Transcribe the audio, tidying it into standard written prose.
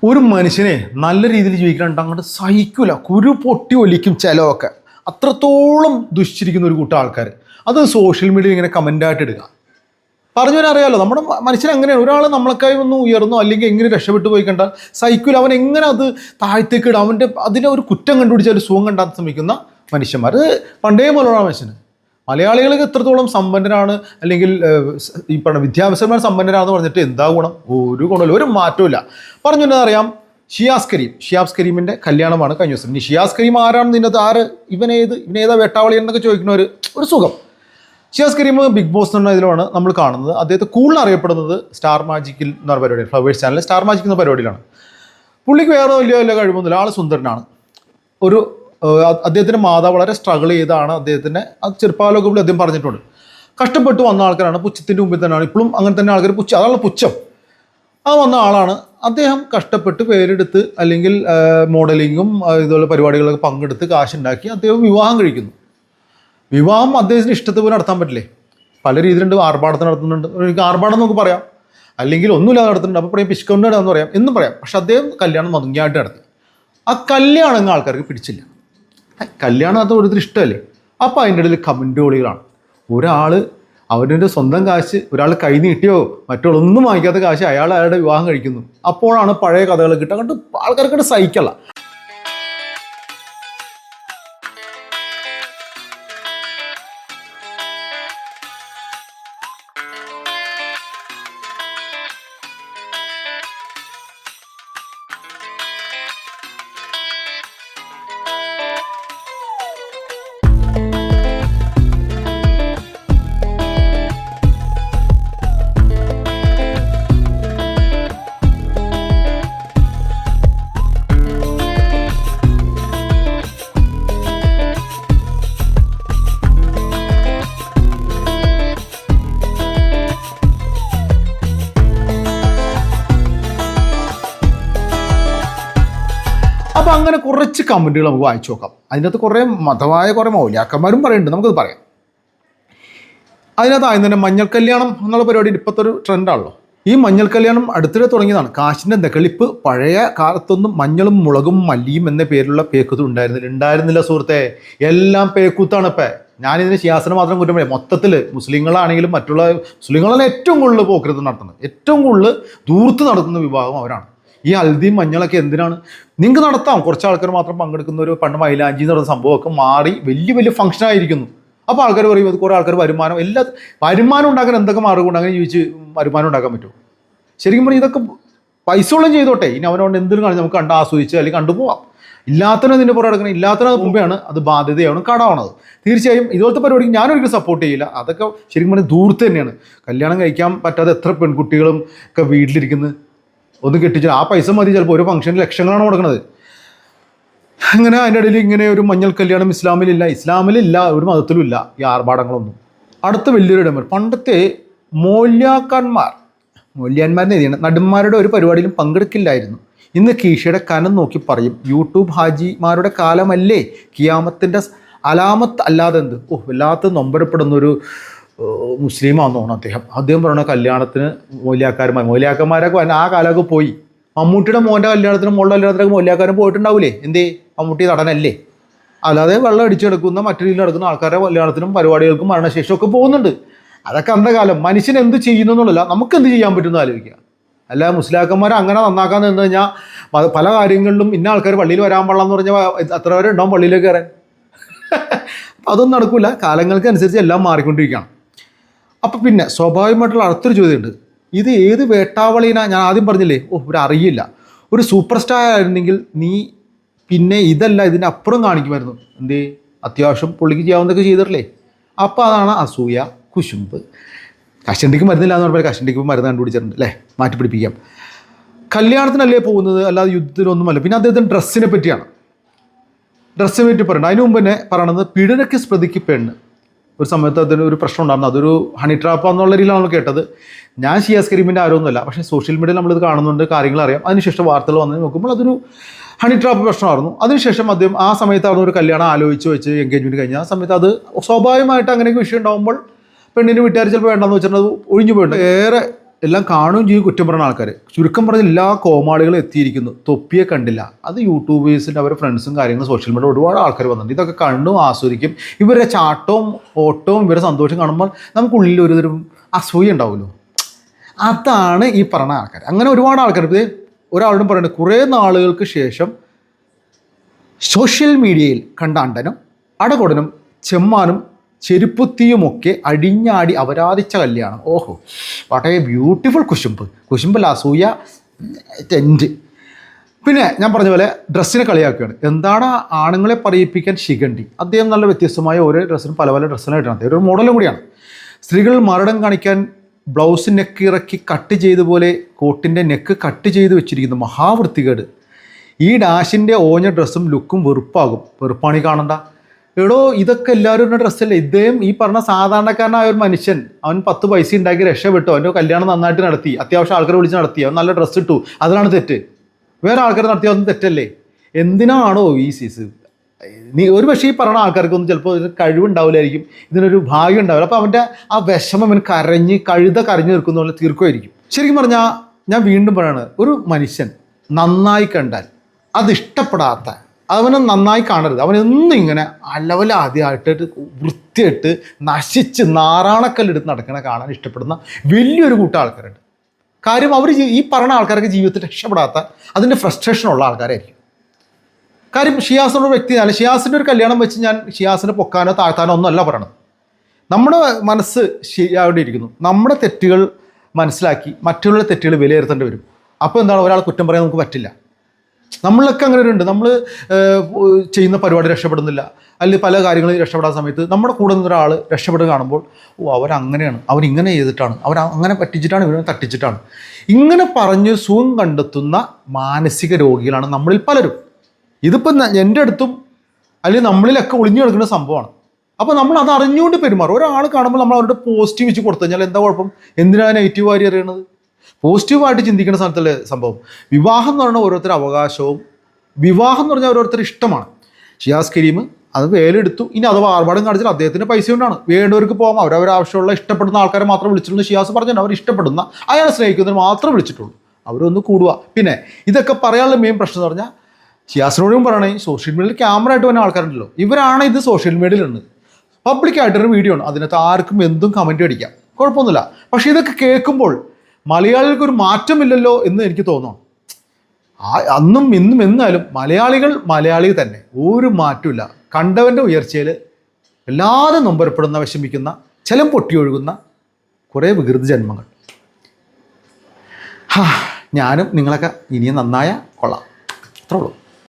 ഒരു മനുഷ്യനെ നല്ല രീതിയിൽ ജീവിക്കാനുണ്ട് അങ്ങോട്ട് സഹിക്കില്ല, കുരു പൊട്ടി ഒലിക്കും ചിലവൊക്കെ. അത്രത്തോളം ദുഷിച്ചിരിക്കുന്ന ഒരു കൂട്ടം ആൾക്കാർ അത് സോഷ്യൽ മീഡിയയിൽ ഇങ്ങനെ കമൻ്റായിട്ട് ഇടുക. പറഞ്ഞു വരാൻ അറിയാമല്ലോ, നമ്മുടെ മനുഷ്യൻ അങ്ങനെയാണ്. ഒരാൾ നമ്മളെക്കായി ഒന്ന് ഉയർന്നോ അല്ലെങ്കിൽ എങ്ങനെ രക്ഷപ്പെട്ടു പോയി കണ്ടാൽ സഹിക്കില്ല, അവൻ എങ്ങനെ അത് താഴ്ത്തേക്ക് ഇടും, അതിനെ ഒരു കുറ്റം കണ്ടുപിടിച്ച് ഒരു സുഖം കണ്ടാൻ ശ്രമിക്കുന്ന മനുഷ്യന്മാർ. അത് പണ്ടേ പോലുള്ള മനുഷ്യന്. മലയാളികൾക്ക് എത്രത്തോളം സമ്പന്നരാണ് അല്ലെങ്കിൽ ഈ പറഞ്ഞ വിദ്യാഭ്യാസപരമായ സമ്പന്നരാണെന്ന് പറഞ്ഞിട്ട് എന്താ ഗുണം? ഒരു ഗുണമില്ല, ഒരു മാറ്റമില്ല. പറഞ്ഞു തന്നെ അറിയാം, ഷിയാസ് കരീമിൻ്റെ കല്യാണമാണ് കഴിഞ്ഞ ദിവസം. ഇനി ഷിയാസ് കരീം ആരാണ്, നിന്നത് ആര്, ഇവനേതാ വേട്ടാവളി എന്നൊക്കെ ചോദിക്കുന്ന ഒരു സുഖം. ഷിയാസ് കരീം ബിഗ് ബോസ് എന്ന ഇതിലാണ് നമ്മൾ കാണുന്നത്. അദ്ദേഹത്തെ കൂടുതൽ അറിയപ്പെടുന്നത് സ്റ്റാർ മാജിക്കിൽ എന്ന് പറഞ്ഞ പരിപാടിയാണ്, ഫ്ലവേഴ്സ് ചാനലിൽ സ്റ്റാർ മാജിക് എന്ന പരിപാടിയിലാണ്. പുള്ളിക്ക് വേറെ വലിയ കഴിവൊന്നുമില്ല, ആൾ സുന്ദരനാണ്. അദ്ദേഹത്തിൻ്റെ മാതാവ് വളരെ സ്ട്രഗിൾ ചെയ്താണ് അദ്ദേഹത്തിൻ്റെ ചെറുപ്പകാലമൊക്കെ പുള്ളി അദ്ദേഹം പറഞ്ഞിട്ടുണ്ട്. കഷ്ടപ്പെട്ട് വന്ന ആൾക്കാരാണ്, പുച്ഛത്തിൻ്റെ മുമ്പിൽ തന്നെയാണ് ഇപ്പോഴും അങ്ങനെ തന്നെ ആൾക്കാർ അതാണ് പുച്ഛം. ആ വന്ന ആളാണ് അദ്ദേഹം. കഷ്ടപ്പെട്ട് പേരെടുത്ത് അല്ലെങ്കിൽ മോഡലിങ്ങും ഇതുപോലെ പരിപാടികളൊക്കെ പങ്കെടുത്ത് കാശുണ്ടാക്കി അദ്ദേഹം വിവാഹം കഴിക്കുന്നു. വിവാഹം അദ്ദേഹത്തിന് ഇഷ്ടത്തെ പോലെ നടത്താൻ പറ്റില്ലേ? പല രീതിയിലുണ്ട്. ആർഭാടത്തിന് നടത്തുന്നുണ്ട്, എനിക്ക് ആർഭാടം നമുക്ക് പറയാം, അല്ലെങ്കിൽ ഒന്നുമില്ലാതെ നടത്തുന്നുണ്ട്, അപ്പോൾ പറയാം പിശുക്കൊണ്ടാന്ന് പറയാം, എന്നും പറയാം. പക്ഷെ അദ്ദേഹം കല്യാണം ഭംഗിയായിട്ട് നടത്തി. ആ കല്യാണം ആൾക്കാർക്ക് പിടിച്ചില്ല. കല്യാണം അത് ഓരോരുത്തർ ഇഷ്ടമല്ലേ. അപ്പോൾ അതിൻ്റെ ഇടയിൽ കമൻറ്റുകളികളാണ്. ഒരാൾ അവരുടെ സ്വന്തം കാശ് ഒരാൾ കൈ നീട്ടിയോ മറ്റുള്ളൊന്നും വാങ്ങിക്കാത്ത കാശ് അയാളുടെ വിവാഹം കഴിക്കുന്നു. അപ്പോഴാണ് പഴയ കഥകൾ കിട്ടുക. കണ്ട് ആൾക്കാർക്കത് സഹിക്കല്ല. അപ്പോൾ അങ്ങനെ കുറച്ച് കമൻറ്റുകൾ നമുക്ക് വായിച്ചു നോക്കാം. അതിനകത്ത് കുറേ മതമായ കുറേ മൗലിയാക്കന്മാരും പറയുന്നുണ്ട്, നമുക്കത് പറയാം. അതിനകത്ത് ആദ്യം തന്നെ മഞ്ഞൾ കല്യാണം എന്നുള്ള പരിപാടി ഇപ്പോഴത്തെ ഒരു ട്രെൻഡാണല്ലോ. ഈ മഞ്ഞൾ കല്യാണം അടുത്തിടെ തുടങ്ങിയതാണ്. കാശിൻ്റെ നെകളിപ്പ്. പഴയ കാലത്തൊന്നും മഞ്ഞളും മുളകും മല്ലിയും എന്ന പേരിലുള്ള പേക്കൂത്ത് ഉണ്ടായിരുന്നില്ല സുഹൃത്തെ. എല്ലാം പേക്കൂത്താണ് ഇപ്പം. ഞാനിതിന് ഷിയാസിനെ മാത്രം കുറ്റം പറയാം. മൊത്തത്തിൽ മുസ്ലിങ്ങളാണെങ്കിലും മറ്റുള്ള മുസ്ലിങ്ങളാണ് ഏറ്റവും കൂടുതൽ പോക്കരുത് നടത്തുന്നത്, ഏറ്റവും കൂടുതൽ ദൂർത്ത് നടത്തുന്ന വിഭാഗം അവരാണ്. ഈ ഹൽദിയും മഞ്ഞളൊക്കെ എന്തിനാണ്? നിങ്ങൾക്ക് നടത്താം, കുറച്ച് ആൾക്കാർ മാത്രം പങ്കെടുക്കുന്ന ഒരു പണ്ട് മൈലാഞ്ചി എന്ന് പറയുന്ന സംഭവമൊക്കെ മാറി വലിയ ഫംഗ്ഷനായിരിക്കുന്നു. അപ്പോൾ ആൾക്കാർ പറയും അത് കുറേ ആൾക്കാർ വരുമാനം ഉണ്ടാക്കാൻ എന്തൊക്കെ മാർഗം കൊണ്ട് അങ്ങനെ ജീവിച്ച് വരുമാനം ഉണ്ടാക്കാൻ പറ്റുമോ? ശരിക്കും പറഞ്ഞാൽ ഇതൊക്കെ പൈസ ഉള്ളും ചെയ്തോട്ടെ. ഇനി അവനോട് എന്തിനും കാണിച്ച് നമുക്ക് കണ്ട് ആസ്വദിച്ച് അല്ലെങ്കിൽ കണ്ടുപോകാം. ഇല്ലാത്തതിനെ ഇതിൻ്റെ പുറകെ എടുക്കണം. ഇല്ലാത്തതിന് മുമ്പെയാണ് അത് ബാധ്യതയാണ്, കടമാണത്. തീർച്ചയായും ഇതുപോലത്തെ പരിപാടിക്ക് ഞാനൊരിക്കലും സപ്പോർട്ട് ചെയ്യില്ല. അതൊക്കെ ശരിക്കും പറഞ്ഞാൽ ദൂരത്ത് തന്നെയാണ്. കല്യാണം കഴിക്കാൻ പറ്റാതെ എത്ര പെൺകുട്ടികളും ഒക്കെ വീട്ടിലിരിക്കുന്നത്. ഒന്ന് കെട്ടിച്ച് ആ പൈസ മതി, ചിലപ്പോൾ ഒരു ഫംഗ്ഷന് ലക്ഷങ്ങളാണ് കൊടുക്കുന്നത്. അങ്ങനെ അതിൻ്റെ ഇടയിൽ ഇങ്ങനെ ഒരു മഞ്ഞൾ കല്യാണം ഇസ്ലാമിലില്ല, ഒരു മതത്തിലും ഇല്ല ഈ ആർഭാടങ്ങളൊന്നും. അടുത്ത വലിയൊരു ഇടം, പണ്ടത്തെ മൂല്യാന്മാരെന്ന് എഴുതിയാണ് നടന്മാരുടെ ഒരു പരിപാടിയിലും പങ്കെടുക്കില്ലായിരുന്നു. ഇന്ന് കീശയുടെ കനം നോക്കി പറയും യൂട്യൂബ് ഹാജിമാരുടെ കാലമല്ലേ, കിയാമത്തിൻ്റെ അലാമത്ത് അല്ലാതെ എന്ത്. വല്ലാത്ത നൊമ്പരപ്പെടുന്നൊരു മുസ്ലിമാണെന്ന് തോന്നുന്നു അദ്ദേഹം പറയുന്ന കല്യാണത്തിന് മൗലിയാക്കന്മാരൊക്കെ ആ കാലമൊക്കെ പോയി. മമ്മൂട്ടിയുടെ മോൻ്റെ കല്യാണത്തിനും മോളുടെ കല്യാണത്തിനൊക്കെ മൗലിയാക്കാരും പോയിട്ടുണ്ടാവില്ലേ? എന്തേ? മമ്മൂട്ടി നടനല്ലേ? അല്ലാതെ വെള്ളം അടിച്ചെടുക്കുന്ന മറ്റു രീതിയിൽ നടക്കുന്ന ആൾക്കാരുടെ കല്യാണത്തിനും പരിപാടികൾക്കും മരണശേഷമൊക്കെ പോകുന്നുണ്ട്. അതൊക്കെ അന്ന കാലം. മനുഷ്യൻ എന്ത് ചെയ്യുന്നു എന്നുള്ളതല്ല, നമുക്ക് എന്ത് ചെയ്യാൻ പറ്റുമെന്ന് ആലോചിക്കുക. അല്ല മുസ്ലിയാക്കന്മാരെ അങ്ങനെ നന്നാക്കാൻ നിന്ന് കഴിഞ്ഞാൽ പല കാര്യങ്ങളിലും ഇന്ന ആൾക്കാർ പള്ളിയിൽ വരാൻ പാടില്ലെന്ന് പറഞ്ഞാൽ എത്ര പേരെ ഉണ്ടാവും പള്ളിയിലേക്ക് കയറാൻ? അപ്പം അതൊന്നും നടക്കില്ല. കാലങ്ങൾക്ക് അനുസരിച്ച് എല്ലാം മാറിക്കൊണ്ടിരിക്കുകയാണ്. അപ്പം പിന്നെ സ്വാഭാവികമായിട്ടുള്ള അടുത്തൊരു ചോദ്യമുണ്ട്. ഇത് ഏത് വേട്ടാവളീനാ? ഞാൻ ആദ്യം പറഞ്ഞില്ലേ, അറിയില്ല. ഒരു സൂപ്പർ സ്റ്റാർ ആയിരുന്നെങ്കിൽ നീ പിന്നെ ഇതല്ല ഇതിനപ്പുറം കാണിക്കുമായിരുന്നു. എന്തേ? അത്യാവശ്യം പുള്ളിക്ക് ചെയ്യാവുന്നതൊക്കെ ചെയ്തിട്ടില്ലേ? അപ്പോൾ അതാണ് അസൂയ, കുശുമ്പ്. കഷണ്ടിക്ക് മരുന്നില്ല എന്ന് പറഞ്ഞാൽ കഷണ്ടിക്ക് മരുന്ന് കണ്ടുപിടിച്ചിട്ടുണ്ട് അല്ലേ, മാറ്റിപ്പിടിപ്പിക്കാം. കല്യാണത്തിനല്ലേ പോകുന്നത്, അല്ലാതെ യുദ്ധത്തിനൊന്നുമല്ല. പിന്നെ അദ്ദേഹത്തിന് ഡ്രസ്സിനെ പറ്റിയാണ്. ഡ്രസ്സിനെ പറ്റി പറയുന്നത്. അതിന് മുമ്പ് തന്നെ പറയണത് പീഡനക്ക് സ്മൃതിക്ക് പെണ്ണ്. ഒരു സമയത്ത് അതിന് ഒരു പ്രശ്നം ഉണ്ടായിരുന്നു. അതൊരു ഹണി ട്രാപ്പ് എന്നുള്ള രീതിയിലാണ് കേട്ടത്. ഞാൻ ഷിയാസ് കരീമിൻ്റെ ആരോന്നുമല്ല, പക്ഷേ സോഷ്യൽ മീഡിയയിൽ നമ്മളിത് കാണുന്നുണ്ട്, കാര്യങ്ങൾ അറിയാം. അതിനുശേഷം വാർത്തകൾ വന്ന് നോക്കുമ്പോൾ അതൊരു ഹണി ട്രാപ്പ് പ്രശ്നമായിരുന്നു. അതിനുശേഷം അദ്ദേഹം ആ സമയത്തായിരുന്നു ഒരു കല്യാണം ആലോചിച്ച് വെച്ച് എൻഗേജ്മെൻറ്റ് കഴിഞ്ഞ ആ സമയത്ത് അത് സ്വാഭാവികമായിട്ട് അങ്ങനെയൊക്കെ വിഷയം ഉണ്ടാകുമ്പോൾ പെണ്ണിൻ്റെ വീട്ടുകാർ ചിലപ്പോൾ വേണ്ടെന്ന് വെച്ചിട്ടുണ്ടെങ്കിൽ അത് ഒഴിഞ്ഞു പോയിട്ടുണ്ട്. ഏറെ എല്ലാം കാണുകയും ചെയ്യും, കുറ്റം പറയുന്ന ആൾക്കാർ. ചുരുക്കം പറഞ്ഞ എല്ലാ കോമാളികളും എത്തിയിരിക്കുന്നു. തൊപ്പിയെ കണ്ടില്ല, അത് യൂട്യൂബേഴ്സിൻ്റെ അവരുടെ ഫ്രണ്ട്സും കാര്യങ്ങളും സോഷ്യൽ മീഡിയ ഒരുപാട് ആൾക്കാർ വന്നിട്ടുണ്ട്. ഇതൊക്കെ കണ്ടും ആസ്വദിക്കും. ഇവരുടെ ചാട്ടവും ഓട്ടവും ഇവരുടെ സന്തോഷം കാണുമ്പോൾ നമുക്കുള്ളിൽ ഒരു തരം അസൂയ ഉണ്ടാവുമല്ലോ. അതാണ് ഈ പറഞ്ഞ ആൾക്കാർ. അങ്ങനെ ഒരുപാട് ആൾക്കാർ. ഇത് ഒരാളോടും പറയുന്നത്, കുറേ നാളുകൾക്ക് ശേഷം സോഷ്യൽ മീഡിയയിൽ കണ്ട അണ്ടനും അടകൊടനും ചെമ്മാനും ചെരുപ്പുത്തിയുമൊക്കെ അടിഞ്ഞാടി അപരാധിച്ച കല്യാണം. ഓഹോ, വാട്ട് എ ബ്യൂട്ടിഫുൾ കുശുമ്പല്ല, അസൂയ ടെൻറ്റ്. പിന്നെ ഞാൻ പറഞ്ഞ പോലെ ഡ്രസ്സിനെ കളിയാക്കുകയാണ്. എന്താണ് ആണുങ്ങളെ പറയിപ്പിക്കാൻ ശിഖണ്ഡി. അദ്ദേഹം നല്ല വ്യത്യസ്തമായ ഓരോ ഡ്രസ്സിനും പല പല ഡ്രസ്സിനായിട്ടാണ്. അദ്ദേഹം ഒരു മോഡലും കൂടിയാണ്. സ്ത്രീകൾ മരണം കാണിക്കാൻ ബ്ലൗസ് നെക്ക് ഇറക്കി കട്ട് ചെയ്ത പോലെ കോട്ടിൻ്റെ നെക്ക് കട്ട് ചെയ്ത് വെച്ചിരിക്കുന്നു. മഹാവൃത്തികേട്. ഈ ഡാഷിൻ്റെ ഓഞ്ഞ ഡ്രസ്സും ലുക്കും വെറുപ്പാണി കാണണ്ട. എടോ, ഇതൊക്കെ എല്ലാവരും ഒരു ഡ്രസ്സല്ലേ. ഇദ്ദേഹം ഈ പറഞ്ഞ സാധാരണക്കാരനായ ഒരു മനുഷ്യൻ, അവൻ 10 പൈസ ഉണ്ടാക്കി രക്ഷപ്പെട്ടു, അവൻ്റെ കല്യാണം നന്നായിട്ട് നടത്തി, അത്യാവശ്യം ആൾക്കാരെ വിളിച്ച് നടത്തി, അവൻ നല്ല ഡ്രസ്സ് ഇട്ടു, അതിലാണ് തെറ്റ്. വേറെ ആൾക്കാർ നടത്തിയ അതൊന്നും തെറ്റല്ലേ? എന്തിനാണോ ഈ സീസ്? ഒരു പക്ഷേ ഈ പറഞ്ഞ ആൾക്കാർക്കൊന്നും ചിലപ്പോൾ ഇതിന് കഴിവുണ്ടാവില്ലായിരിക്കും, ഇതിനൊരു ഭാഗ്യം ഉണ്ടാവില്ല. അപ്പോൾ അവൻ്റെ ആ വിഷമം അവൻ കരഞ്ഞു നിൽക്കുന്ന പോലെ തീർക്കുമായിരിക്കും. ശരിക്കും പറഞ്ഞാൽ ഞാൻ വീണ്ടും പറയാണ്, ഒരു മനുഷ്യൻ നന്നായി കണ്ടാൽ അതിഷ്ടപ്പെടാത്ത, അവനെ നന്നായി കാണരുത്. അവനെന്നും ഇങ്ങനെ ആദ്യമായിട്ട് വൃത്തിയായിട്ട് നശിച്ച് നാറാണക്കല്ലെടുത്ത് നടക്കണ കാണാൻ ഇഷ്ടപ്പെടുന്ന വലിയൊരു കൂട്ടം ആൾക്കാരുണ്ട്. കാര്യം അവർ ഈ പറഞ്ഞ ആൾക്കാർക്ക് ജീവിതത്തിൽ രക്ഷപ്പെടാത്ത, അതിൻ്റെ ഫ്രസ്ട്രേഷനുള്ള ആൾക്കാരായിരിക്കും. കാര്യം ഷിയാസിനോട് വ്യക്തിയല്ല. ഷിയാസിൻ്റെ ഒരു കല്യാണം വെച്ച് ഞാൻ ഷിയാസിനെ പൊക്കാനോ താഴ്ത്താനോ ഒന്നുമല്ല പറയണത്. നമ്മുടെ മനസ്സ് ശരിയാവേണ്ടിയിരിക്കുന്നു. നമ്മുടെ തെറ്റുകൾ മനസ്സിലാക്കി മറ്റുള്ള തെറ്റുകൾ വിലയിരുത്തേണ്ടി വരും. അപ്പോൾ എന്താണ്, ഒരാൾ കുറ്റം പറയാൻ നമുക്ക് പറ്റില്ല. നമ്മളൊക്കെ അങ്ങനെ ഒരു ഉണ്ട്. നമ്മൾ ചെയ്യുന്ന പരിപാടി രക്ഷപ്പെടുന്നില്ല, അല്ലെങ്കിൽ പല കാര്യങ്ങളും രക്ഷപ്പെടാൻ സമയത്ത് നമ്മുടെ കൂടെ നിന്ന് ഒരാൾ രക്ഷപ്പെടുക കാണുമ്പോൾ, അവരങ്ങനെയാണ്, അവരിങ്ങനെ ചെയ്തിട്ടാണ്, അങ്ങനെ പറ്റിച്ചിട്ടാണ്, ഇവരെ തട്ടിച്ചിട്ടാണ്, ഇങ്ങനെ പറഞ്ഞ് സുഖം കണ്ടെത്തുന്ന മാനസിക രോഗികളാണ് നമ്മളിൽ പലരും. ഇതിപ്പോൾ എൻ്റെ അടുത്തും അല്ലെങ്കിൽ നമ്മളിലൊക്കെ ഒളിഞ്ഞു കിടക്കുന്ന സംഭവമാണ്. അപ്പോൾ നമ്മൾ അത് അറിഞ്ഞുകൊണ്ട് പെരുമാറും. ഒരാൾ കാണുമ്പോൾ നമ്മൾ അവരുടെ പോസിറ്റീവ് വെച്ച് കൊടുത്തു കഴിഞ്ഞാൽ എന്താ കുഴപ്പം? എന്തിനാണ് നെഗറ്റീവ് വാരി അറിയണത്? പോസിറ്റീവായിട്ട് ചിന്തിക്കുന്ന സ്ഥലത്തല്ലേ സംഭവം. വിവാഹം എന്ന് പറഞ്ഞാൽ ഓരോരുത്തരുടെ അവകാശവും, വിവാഹം എന്ന് പറഞ്ഞാൽ ഓരോരുത്തർ ഇഷ്ടമാണ്. ഷിയാസ് കരീം അത് വേലെടുത്തു. ഇനി അഥവാ ആർഭാടം കാണിച്ചാൽ അദ്ദേഹത്തിൻ്റെ പൈസ കൊണ്ടാണ്. വേണ്ടവർക്ക് പോകാം, അവരവരാവശ്യമുള്ള ഇഷ്ടപ്പെടുന്ന ആൾക്കാരെ മാത്രം വിളിച്ചിട്ടുള്ളൂ. ഷിയാസ് പറഞ്ഞാൽ അവർ ഇഷ്ടപ്പെടുന്ന, അയാളെ സ്നേഹിക്കുന്നതിന് മാത്രം വിളിച്ചിട്ടുള്ളൂ. അവരൊന്ന് കൂടുക. പിന്നെ ഇതൊക്കെ പറയാനുള്ള മെയിൻ പ്രശ്നം എന്ന് പറഞ്ഞാൽ, ഷിയാസിനോടും പറയണേ, സോഷ്യൽ മീഡിയയിൽ ക്യാമറ ആയിട്ട് വരുന്ന ആൾക്കാരുണ്ടല്ലോ, ഇവരാണ് ഇത് സോഷ്യൽ മീഡിയയിലുണ്ട്, പബ്ലിക്കായിട്ടൊരു വീഡിയോ ആണ്, അതിനകത്ത് ആർക്കും എന്തും കമൻറ്റ് അടിക്കാം, കുഴപ്പമൊന്നുമില്ല. പക്ഷേ ഇതൊക്കെ കേൾക്കുമ്പോൾ മലയാളികൾക്കൊരു മാറ്റമില്ലല്ലോ എന്ന് എനിക്ക് തോന്നുന്നു. അന്നും ഇന്നും എന്നാലും മലയാളി തന്നെ, ഒരു മാറ്റമില്ല. കണ്ടവൻ്റെ ഉയർച്ചയിൽ വല്ലാതെ നൊമ്പരപ്പെടുന്ന, വിഷമിക്കുന്ന, ചെലം പൊട്ടിയൊഴുകുന്ന കുറേ വികൃതി ജന്മങ്ങൾ. ഞാനും നിങ്ങളൊക്കെ ഇനിയും നന്നായ കൊള്ളാം, അത്രേ ഉള്ളൂ.